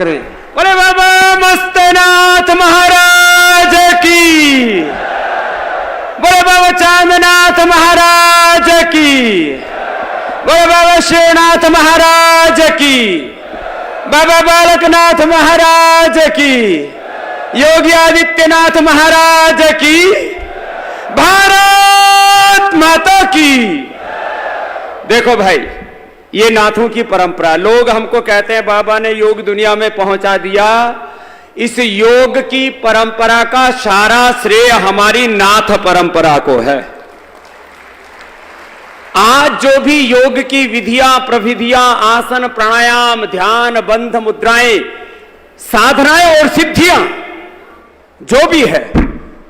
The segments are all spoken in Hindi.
बोले बाबा मस्तनाथ महाराज की, बोले बाबा चांदनाथ महाराज की, बोले बाबा शिवनाथ महाराज की, बाबा बालकनाथ महाराज की, योगी आदित्यनाथ महाराज की, भारत माता की। देखो भाई, ये नाथों की परंपरा। लोग हमको कहते हैं बाबा ने योग दुनिया में पहुंचा दिया। इस योग की परंपरा का सारा श्रेय हमारी नाथ परंपरा को है। आज जो भी योग की विधियां, प्रविधियां, आसन, प्राणायाम, ध्यान, बंध मुद्राएं, साधनाएं और सिद्धियां जो भी है,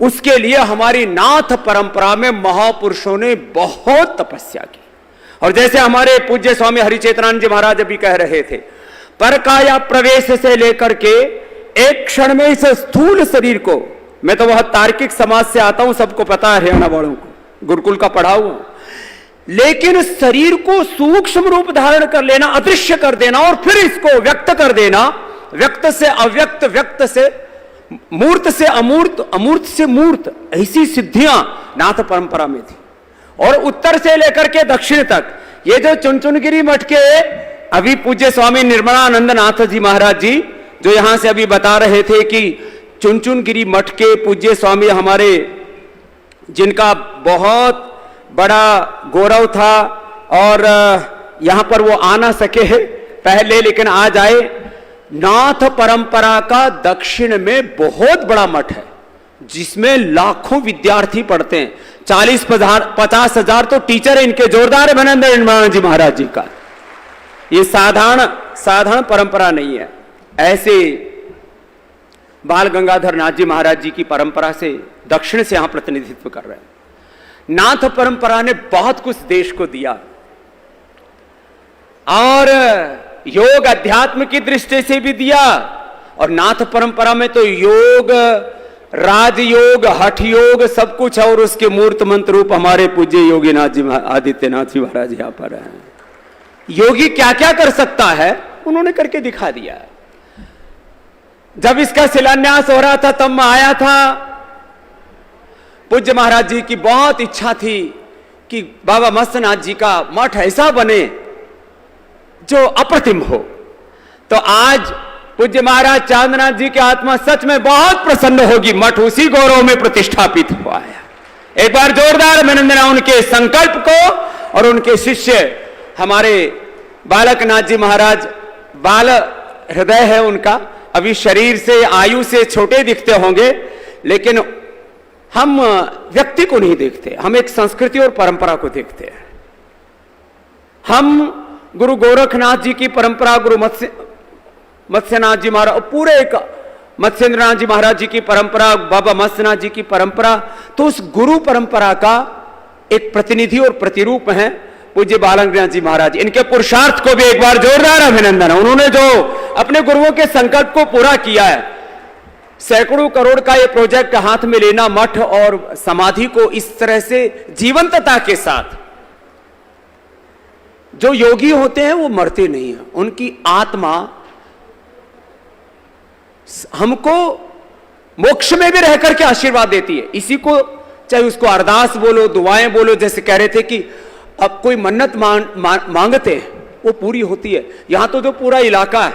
उसके लिए हमारी नाथ परंपरा में महापुरुषों ने बहुत तपस्या की। और जैसे हमारे पूज्य स्वामी हरिचेतनानंद जी महाराज अभी कह रहे थे, पर काया प्रवेश से लेकर के एक क्षण में इस स्थूल शरीर को, मैं तो बहुत तार्किक समाज से आता हूं, सबको पता है, हरियाणा वालों को, गुरुकुल का पढ़ा हुआ, लेकिन शरीर को सूक्ष्म रूप धारण कर लेना, अदृश्य कर देना और फिर इसको व्यक्त कर देना, व्यक्त से अव्यक्त, व्यक्त से मूर्त से अमूर्त, अमूर्त से मूर्त, ऐसी सिद्धियां नाथ परंपरा में थी। और उत्तर से लेकर के दक्षिण तक ये जो चुनचुनगिरी मठ के अभी पूज्य स्वामी निर्मलानंद नाथ जी महाराज जी जो यहां से अभी बता रहे थे कि चुनचुनगिरी मठ के पूज्य स्वामी हमारे, जिनका बहुत बड़ा गौरव था और यहां पर वो आ ना सके पहले, लेकिन आज आए। नाथ परंपरा का दक्षिण में बहुत बड़ा मठ है जिसमें लाखों विद्यार्थी पढ़ते हैं, 40-50 हजार तो टीचर है इनके। जोरदार अभिनंदन निर्मलानंद जी महाराज जी का। ये साधारण परंपरा नहीं है। ऐसे बाल गंगाधर नाथ जी महाराज जी की परंपरा से दक्षिण से यहां प्रतिनिधित्व कर रहे हैं। नाथ परंपरा ने बहुत कुछ देश को दिया और योग अध्यात्म की दृष्टि से भी दिया। और नाथ परंपरा में तो योग, राजयोग, हठ योग सब कुछ है। और उसके मूर्त मंत्र रूप हमारे पूज्य योगीनाथ जी, आदित्यनाथ जी महाराज यहां पर हैं। योगी क्या क्या कर सकता है उन्होंने करके दिखा दिया। जब इसका शिलान्यास हो रहा था तब मैं आया था। पूज्य महाराज जी की बहुत इच्छा थी कि बाबा मस्तनाथ जी का मठ ऐसा बने जो अप्रतिम हो। तो आज पूज्य महाराज चांदनाथ जी की आत्मा सच में बहुत प्रसन्न होगी। मठ उसी गौरव में प्रतिष्ठापित हुआ है। एक बार जोरदार अभिनंदन उनके संकल्प को और उनके शिष्य हमारे बालकनाथ जी महाराज। बाल हृदय है उनका, अभी शरीर से, आयु से छोटे दिखते होंगे, लेकिन हम व्यक्ति को नहीं देखते, हम एक संस्कृति और परंपरा को देखते हैं। हम गुरु गोरखनाथ जी की परंपरा, गुरु मत्स्यनाथ जी महाराज, पूरे एक मत्स्येंद्रनाथ जी महाराज जी की परंपरा, बाबा मत्स्यनाथ जी की परंपरा, तो उस गुरु परंपरा का एक प्रतिनिधि और प्रतिरूप है पूज्य बालकनाथ जी महाराज। इनके पुरुषार्थ को भी एक बार जोरदार अभिनंदन है। उन्होंने जो अपने गुरुओं के संकल्प को पूरा किया है, सैकड़ों करोड़ का ये प्रोजेक्ट हाथ में लेना, मठ और समाधि को इस तरह से जीवंतता के साथ। जो योगी होते हैं वो मरते नहीं हैं, उनकी आत्मा हमको मोक्ष में भी रहकर के आशीर्वाद देती है। इसी को चाहे उसको अरदास बोलो, दुआएं बोलो, जैसे कह रहे थे कि अब कोई मन्नत मांगते हैं वो पूरी होती है। यहां तो जो पूरा इलाका है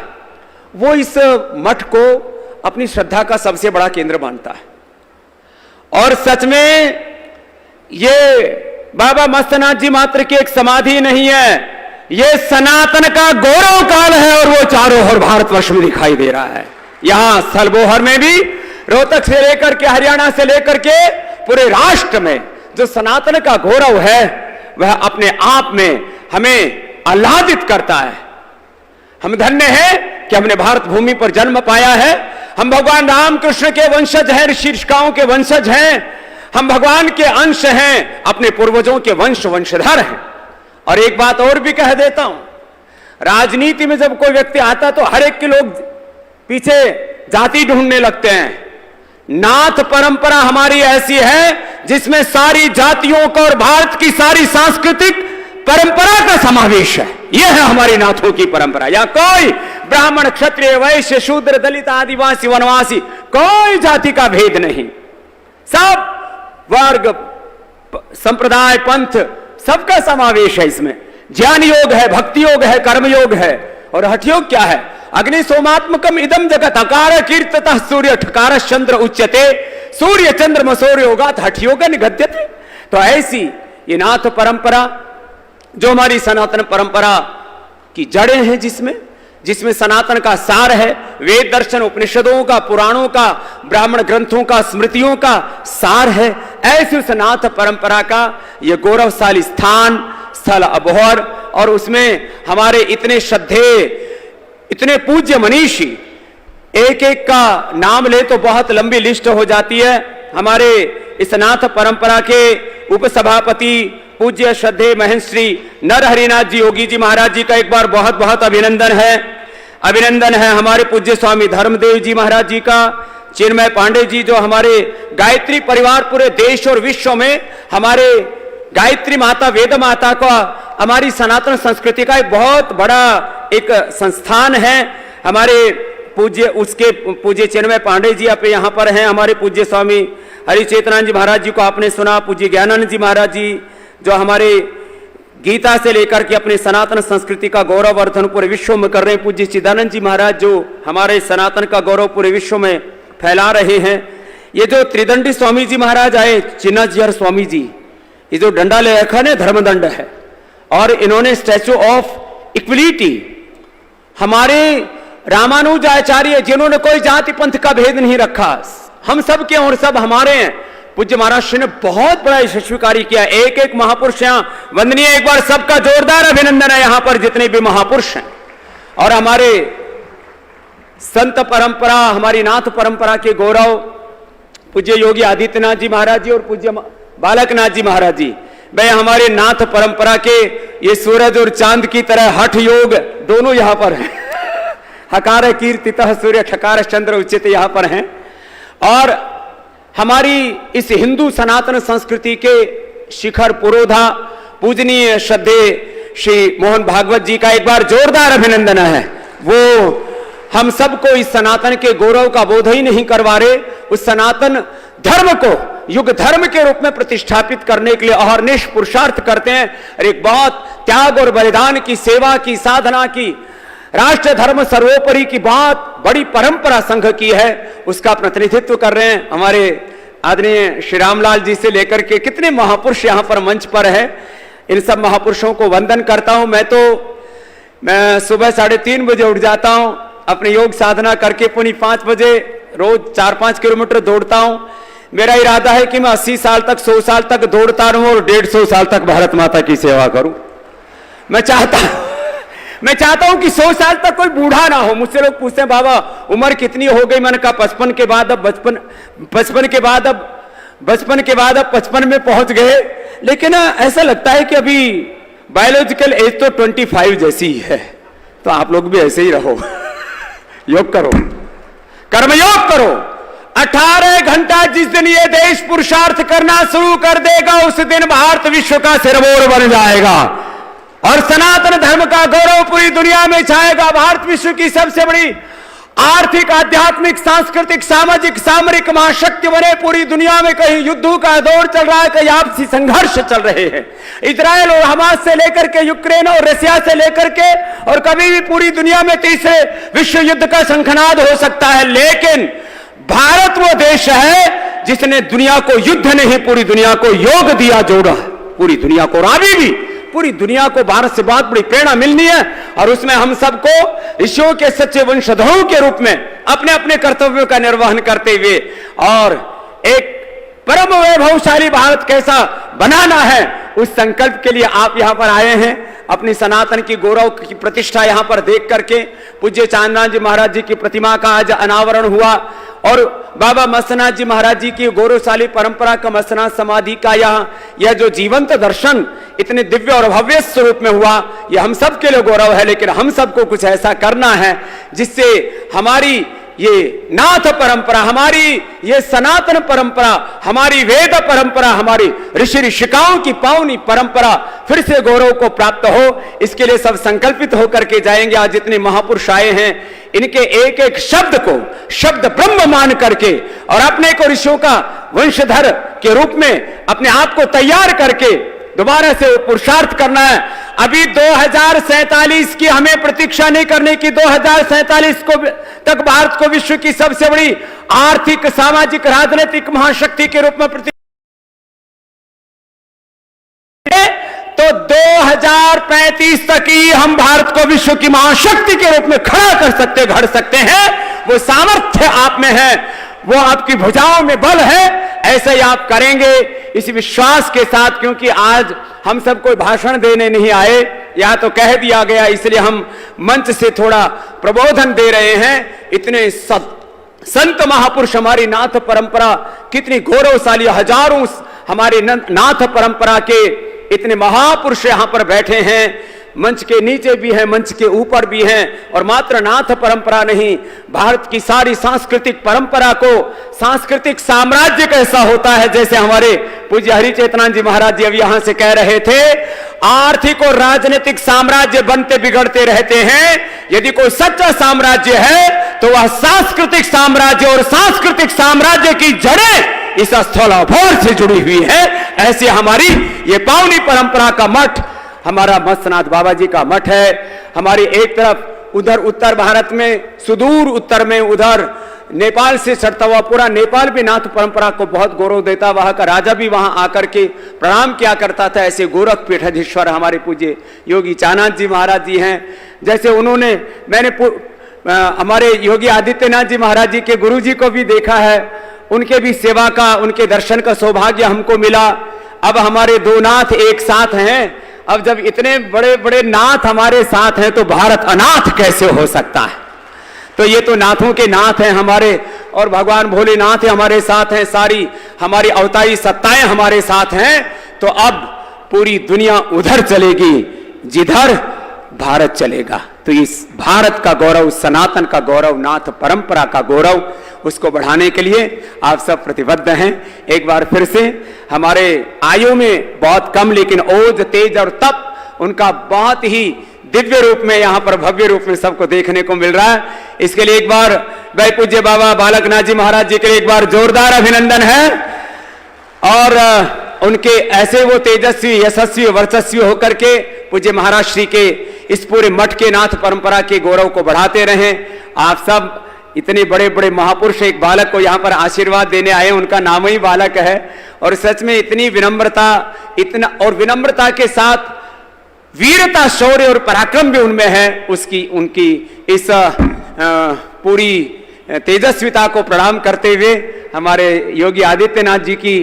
वो इस मठ को अपनी श्रद्धा का सबसे बड़ा केंद्र मानता है। और सच में ये बाबा मस्तनाथ जी मात्र की एक समाधि नहीं है, ये सनातन का गौरव काल है और वो चारों ओर भारतवर्ष में दिखाई दे रहा है। यहां सलबोहर में भी, रोहतक से लेकर के, हरियाणा से लेकर के पूरे राष्ट्र में जो सनातन का गौरव है वह अपने आप में हमें आह्लादित करता है। हम धन्य हैं कि हमने भारत भूमि पर जन्म पाया है। हम भगवान रामकृष्ण के वंशज हैं, ऋषिकाओं के वंशज हैं, हम भगवान के अंश हैं, अपने पूर्वजों के वंशधर हैं। और एक बात और भी कह देता हूं, राजनीति में जब कोई व्यक्ति आता तो हर एक के लोग पीछे जाति ढूंढने लगते हैं। नाथ परंपरा हमारी ऐसी है जिसमें सारी जातियों को और भारत की सारी सांस्कृतिक परंपरा का समावेश है। यह है हमारी नाथों की परंपरा। या कोई ब्राह्मण क्षत्रिय वैश्य शूद्र दलित आदिवासी वनवासी, कोई जाति का भेद नहीं। सब वर्ग संप्रदाय पंथ सबका समावेश है इसमें। ज्ञान योग है, भक्ति योग है, कर्म योग है। और हठ योग क्या है? अग्नि सोमात्मकम इदम जगत अकार कीर्ततः सूर्य ठकार चंद्र उच्यते सूर्य चंद्रमा सौर्य योगात हठ योग निगद्यते। तो ऐसी ये नाथ परंपरा जो हमारी सनातन परंपरा की जड़ें हैं, जिसमें सनातन का सार है, वेद दर्शन उपनिषदों का, पुराणों का, ब्राह्मण ग्रंथों का, स्मृतियों का सार है, ऐसी उस नाथ परंपरा का यह गौरवशाली स्थान स्थल अबोहर। और उसमें हमारे इतने श्रद्धेय, इतने पूज्य मनीषी, एक एक का नाम ले तो बहुत लंबी लिस्ट हो जाती है। हमारे इस नाथ परंपरा के उपसभापति पूज्य श्रद्धेय महेंद्र श्री नर हरिनाथ जी योगी जी महाराज जी का एक बार बहुत बहुत अभिनंदन है। अभिनंदन है हमारे पूज्य स्वामी धर्मदेव जी महाराज जी का, चिन्मय पांडे जी जो हमारे गायत्री परिवार पूरे देश और विश्व में हमारे गायत्री माता वेद माता का हमारी सनातन संस्कृति का एक बहुत बड़ा एक संस्थान है। हमारे पूज्य उसके पूज्य चिन्मय पांडे जी आप यहाँ पर हैं। हमारे पूज्य स्वामी हरिचेतनानंद जी महाराज जी को आपने सुना, पूज्य ज्ञानानंद जी महाराज जी जो हमारे गीता से लेकर के अपने सनातन संस्कृति का गौरववर्धन पूरे विश्व में कर रहे हैं। पूज्य चिदानंद जी महाराज जो हमारे सनातन का गौरव पूरे विश्व में फैला रहे हैं। ये जो त्रिदंडी स्वामी जी महाराज आए, चिन्नाजियर स्वामी जी, ये जो डंडा ले रखा है धर्मदंड है, और इन्होंने स्टैचू ऑफ इक्वलिटी हमारे रामानुजाचार्य जिन्होंने कोई जाति पंथ का भेद नहीं रखा, हम सब के और सब हमारे हैं। पूज्य महाराज श्री ने बहुत बड़ा यशस्वी कार्य किया। एक एक महापुरुष यहाँ वंदनीय, एक बार सबका जोरदार अभिनंदन है यहाँ पर जितने भी महापुरुष हैं। और हमारे संत परंपरा, हमारी नाथ परंपरा के गौरव पूज्य योगी आदित्यनाथ जी महाराज जी और पूज्य बालकनाथ जी महाराज जी, भाई हमारे नाथ परंपरा के ये सूरज और चांद की तरह हठ योग दोनों यहाँ पर हैं। हकार कीर्तितः सूर्य ठकार चंद्र उच्यते यहाँ पर हैं। और हमारी इस हिंदू सनातन संस्कृति के शिखर पुरोधा पूजनीय श्रद्धेय श्री मोहन भागवत जी का एक बार जोरदार अभिनंदन है। वो हम सबको इस सनातन के गौरव का बोध ही नहीं करवा रहे, उस सनातन धर्म को युग धर्म के रूप में प्रतिष्ठापित करने के लिए अहर्निश पुरुषार्थ करते हैं। और एक बहुत त्याग और बलिदान की, सेवा की, साधना की, राष्ट्र धर्म सर्वोपरि की बहुत बड़ी परंपरा संघ की है, उसका प्रतिनिधित्व कर रहे हैं हमारे आदरणीय श्री रामलाल जी से लेकर के कितने महापुरुष यहाँ पर मंच पर है। इन सब महापुरुषों को वंदन करता हूं। मैं सुबह 3:30 बजे उठ जाता हूं, अपने योग साधना करके पुनी 5 बजे रोज 4-5 किलोमीटर दौड़ता हूं। मेरा इरादा है कि मैं 80 साल तक, 100 साल तक दौड़ता रहूं और 150 साल तक भारत माता की सेवा करूं। मैं चाहता हूं कि 100 साल तक कोई बूढ़ा ना हो। मुझसे लोग पूछते हैं बाबा उम्र कितनी हो गई, मैंने कहा 55 के बाद अब 55 में पहुंच गए। लेकिन ऐसा लगता है कि अभी बायोलॉजिकल एज तो 25 जैसी ही है। तो आप लोग भी ऐसे ही रहो, योग करो, कर्मयोग करो। 18 घंटा जिस दिन ये देश पुरुषार्थ करना शुरू कर देगा, उस दिन भारत विश्व का सिरमौर बन जाएगा और सनातन धर्म का गौरव पूरी दुनिया में छाएगा। भारत विश्व की सबसे बड़ी आर्थिक, आध्यात्मिक, सांस्कृतिक, सामाजिक, सामरिक महाशक्ति बने। पूरी दुनिया में कहीं युद्धों का दौर चल रहा है, कहीं आपसी संघर्ष चल रहे हैं। इजराइल और हमास से लेकर के यूक्रेन और रशिया से लेकर के, और कभी भी पूरी दुनिया में तीसरे विश्व युद्ध का शंखनाद हो सकता है। लेकिन भारत वो देश है जिसने दुनिया को युद्ध नहीं, पूरी दुनिया को योग दिया, जोड़ा पूरी दुनिया को। और अभी भी पूरी दुनिया को भारत से बहुत बड़ी प्रेरणा मिलनी है। और उसमें हम सबको ऋषियों के सच्चे वंशधरों के रूप में अपने अपने कर्तव्यों का निर्वहन करते हुए और एक परम वैभवशाली भारत कैसा बनाना है, उस संकल्प के लिए आप यहाँ पर आए हैं। अपनी सनातन की गौरव की प्रतिष्ठा यहाँ पर देख करके पूज्य चांदनाथ जी महाराज जी की प्रतिमा का आज अनावरण हुआ और बाबा मत्स्यनाथ जी महाराज जी की गौरवशाली परंपरा का मत्स्यनाथ समाधि का यह जो जीवंत दर्शन इतने दिव्य और भव्य स्वरूप में हुआ, यह हम सब के लिए गौरव है। लेकिन हम सबको कुछ ऐसा करना है जिससे हमारी ये नाथ परंपरा, हमारी ये सनातन परंपरा, हमारी वेद परंपरा, हमारी ऋषि ऋषिकाओं की पावनी परंपरा फिर से गौरव को प्राप्त हो, इसके लिए सब संकल्पित होकर के जाएंगे। आज जितने महापुरुष आए हैं, इनके एक एक शब्द को शब्द ब्रह्म मान करके और अपने को ऋषियों का वंशधर के रूप में अपने आप को तैयार करके दोबारा से पुरुषार्थ करना है। अभी 2047 की हमें प्रतीक्षा नहीं करने की, 2047 को तक भारत को विश्व की सबसे बड़ी आर्थिक, सामाजिक, राजनीतिक महाशक्ति के रूप में तो 2035 तक ही हम भारत को विश्व की महाशक्ति के रूप में खड़ा कर सकते, घड़ सकते हैं। वो सामर्थ्य आप में है, वो आपकी भुजाओं में बल है, ऐसे ही आप करेंगे इस विश्वास के साथ। क्योंकि आज हम सब कोई भाषण देने नहीं आए, यहां तो कह दिया गया, इसलिए हम मंच से थोड़ा प्रबोधन दे रहे हैं। इतने संत महापुरुष, हमारी नाथ परंपरा कितनी गौरवशाली, हजारों हमारी नाथ परंपरा के इतने महापुरुष यहां पर बैठे हैं। मंच के नीचे भी हैं, मंच के ऊपर भी हैं। और मात्र नाथ परंपरा नहीं, भारत की सारी सांस्कृतिक परंपरा को सांस्कृतिक साम्राज्य कैसा होता है, जैसे हमारे पूज्य हरिचेतनानंद जी महाराज जी अभी यहां से कह रहे थे, आर्थिक और राजनीतिक साम्राज्य बनते बिगड़ते रहते हैं। यदि कोई सच्चा साम्राज्य है तो वह सांस्कृतिक साम्राज्य, और सांस्कृतिक साम्राज्य की जड़ें इस स्थलाभौर से जुड़ी हुई है। ऐसे हमारी ये पावनी परंपरा का मठ, हमारा मत्स्यनाथ बाबा जी का मठ है। हमारी एक तरफ उधर उत्तर भारत में, सुदूर उत्तर में उधर नेपाल से सटता हुआ पूरा नेपाल भी नाथ परंपरा को बहुत गौरव देता। वहां का राजा भी वहां आकर के प्रणाम किया करता था। ऐसे गोरख पीठाधीश्वर हमारे पूज्य योगी चाननाथ जी महाराज जी हैं। जैसे उन्होंने, मैंने हमारे योगी आदित्यनाथ जी महाराज जी के गुरु जी को भी देखा है, उनके भी सेवा का, उनके दर्शन का सौभाग्य हमको मिला। अब हमारे दो नाथ एक साथ हैं। अब जब इतने बड़े बड़े नाथ हमारे साथ हैं तो भारत अनाथ कैसे हो सकता है? तो ये तो नाथों के नाथ हैं हमारे, और भगवान भोलेनाथ हमारे साथ हैं, सारी हमारी अवतारी सत्ताएं हमारे साथ हैं। तो अब पूरी दुनिया उधर चलेगी जिधर भारत चलेगा। तो इस भारत का गौरव, सनातन का गौरव, नाथ परंपरा का गौरव, उसको बढ़ाने के लिए आप सब प्रतिबद्ध हैं। एक बार फिर से हमारे आयु में बहुत कम, लेकिन ओज, तेज और तप उनका बहुत ही दिव्य रूप में, यहाँ पर भव्य रूप में सबको देखने को मिल रहा है। इसके लिए एक बार वै पूज्य बाबा बालकनाथ जी महाराज जी के लिए एक बार जोरदार अभिनंदन है। और उनके ऐसे वो तेजस्वी, यशस्वी, वर्चस्वी होकर के पूज्य महाराज श्री के इस पूरे मठ के नाथ परंपरा के गौरव को बढ़ाते रहें। आप सब इतने बड़े बड़े महापुरुष एक बालक को यहाँ पर आशीर्वाद देने आए, उनका नाम ही बालक है। और सच में इतनी विनम्रता, इतना, और विनम्रता के साथ वीरता, शौर्य और पराक्रम भी उनमें है। उसकी, उनकी इस पूरी तेजस्विता को प्रणाम करते हुए हमारे योगी आदित्यनाथ जी की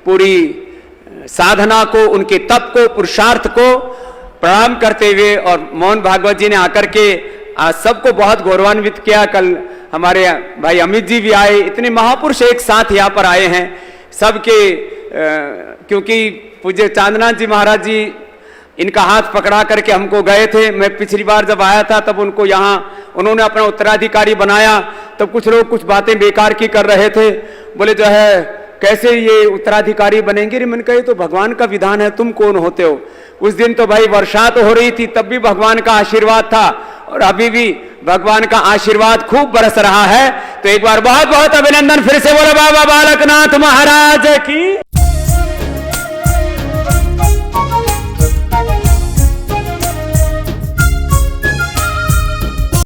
पूरी साधना को, उनके तप को, पुरुषार्थ को प्रणाम करते हुए, और मोहन भागवत जी ने आकर के आज सबको बहुत गौरवान्वित किया। कल हमारे भाई अमित जी भी आए, इतने महापुरुष एक साथ यहाँ पर आए हैं सबके। क्योंकि पूज्य चांदनाथ जी महाराज जी इनका हाथ पकड़ा करके हमको गए थे। मैं पिछली बार जब आया था तब उनको यहाँ उन्होंने अपना उत्तराधिकारी बनाया, तब कुछ लोग कुछ बातें बेकार की कर रहे थे। बोले जो है कैसे ये उत्तराधिकारी बनेंगे? मैंने कहा तो भगवान का विधान है, तुम कौन होते हो? उस दिन तो भाई वर्षा तो हो रही थी, तब भी भगवान का आशीर्वाद था, और अभी भी भगवान का आशीर्वाद खूब बरस रहा है। तो एक बार बहुत बहुत अभिनंदन फिर से बोलो बाबा बालकनाथ महाराज की।